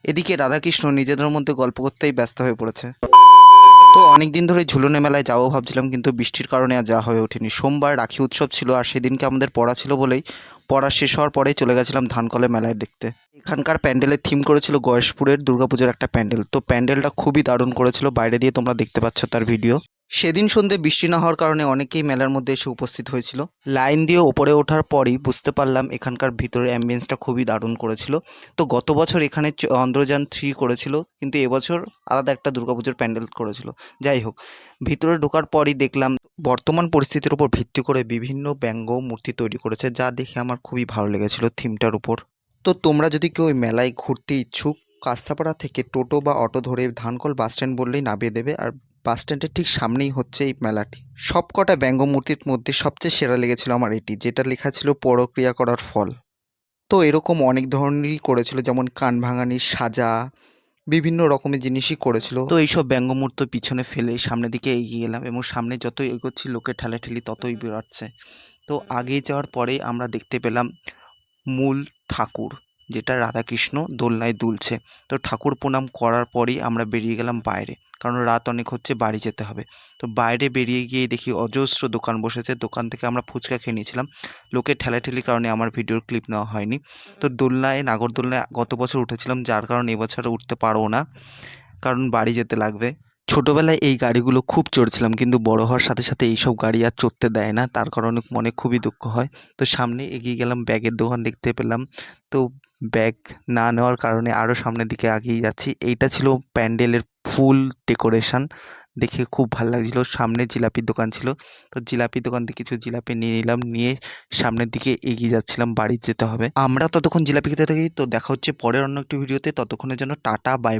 এদিকে রাধাকৃষ্ণ নিজেদের মধ্যে গল্প করতেই ব্যস্ত হয়ে পড়েছে। তো অনেক দিন ধরে ঝুলনে মেলায় যাবো ভাবছিলাম, কিন্তু বৃষ্টির কারণে আর যাওয়া হয়ে ওঠেনি। সোমবার রাখি উৎসব ছিল আর সেদিনকে আমাদের পড়া ছিল বলেই পড়া শেষ হওয়ার পরেই চলে গেছিলাম ধানকলে মেলায় দেখতে। এখানকার প্যান্ডেলের থিম করেছিল গয়েশপুরের দুর্গাপুজোর একটা প্যান্ডেল। তো প্যান্ডেলটা খুবই দারুণ করেছিল, বাইরে দিয়ে তোমরা দেখতে পাচ্ছ তার ভিডিও। সেদিন সন্ধ্যে বৃষ্টি না হওয়ার কারণে অনেকেই মেলার মধ্যে এসে উপস্থিত হয়েছিল। লাইন দিয়ে ওপরে ওঠার পরই বুঝতে পারলাম এখানকার ভিতরে অ্যাম্বিয়েন্সটা খুবই দারুণ করেছিল। তো গত বছর এখানে চন্দ্রযান 3 করেছিল, কিন্তু এবছর আলাদা একটা দুর্গাপুজোর প্যান্ডেল করেছিল। যাই হোক, ভিতরে ঢোকার পরই দেখলাম বর্তমান পরিস্থিতির উপর ভিত্তি করে বিভিন্ন ব্যঙ্গ মূর্তি তৈরি করেছে, যা দেখে আমার খুবই ভালো লেগেছিল থিমটার উপর। তো তোমরা যদি কেউ ওই মেলায় ঘুরতে ইচ্ছুক, কাঁচরাপাড়া থেকে টোটো বা অটো ধরে ধানকল বাস স্ট্যান্ড বললেই নামিয়ে দেবে। আর বাস স্ট্যান্ডের ঠিক সামনেই হচ্ছে এই মেলাটি। সবকটা ব্যঙ্গ মূর্তির মধ্যে সবচেয়ে সেরা লেগেছিল আমার এটি, যেটা লেখা ছিল পরক্রিয়া করার ফল। তো এরকম অনেক ধরনেরই করেছিল, যেমন কান ভাঙানি, সাজা, বিভিন্ন রকমের জিনিসই করেছিল। তো এইসব ব্যঙ্গমূর্তি পিছনে ফেলে সামনের দিকে এগিয়ে গেলাম, এবং সামনে যতই এগোচ্ছি লোকের ঠেলাঠেলি ততই বেরোচ্ছে। তো আগে যাওয়ার পরেই আমরা দেখতে পেলাম মূল ঠাকুর, যেটা রাধাকৃষ্ণ দোলনায় দুলছে। তো ঠাকুর প্রণাম করার পরেই আমরা বেরিয়ে গেলাম বাইরে, কারণ রাত অনেক হচ্ছে, বাড়ি যেতে হবে। তো বাইরে বেরিয়ে গিয়ে দেখি অজস্র দোকান বসেছে। দোকান থেকে আমরা ফুচকা খেয়ে নিয়েছিলাম। লোকের ঠেলাঠেলির কারণে আমার ভিডিওর ক্লিপ নেওয়া হয়নি। তো দোলনায়, নাগরদোলনায় গত বছর উঠেছিলাম, যার কারণে এবছর উঠতে পারবো না, কারণ বাড়ি যেতে লাগবে। ছোটোবেলায় এই গাড়িগুলো খুব চড়ছিলাম, কিন্তু বড় হওয়ার সাথে সাথে এইসব গাড়ি আর চড়তে দেয় না, তার কারণে মনে খুবই দুঃখ হয়। তো সামনে এগিয়ে গেলাম, ব্যাগের দোকান দেখতে পেলাম। তো ব্যাগ না নেওয়ার কারণে আরও সামনের দিকে এগিয়ে যাচ্ছি। এইটা ছিল প্যান্ডেলের ফুল ডেকোরেশন, দেখে খুব ভালো লাগছিল। সামনে জিলাপির দোকান ছিল, তো জিলাপির দোকান থেকে কিছু জিলাপি নিয়ে নিলাম, নিয়ে সামনের দিকে এগিয়ে যাচ্ছিলাম, বাড়ি যেতে হবে। আমরা ততক্ষণ জিলাপি খেতে থাকি। তো দেখা হচ্ছে পরের অন্য একটি ভিডিওতে, ততক্ষণের জন্য টাটা, বাই।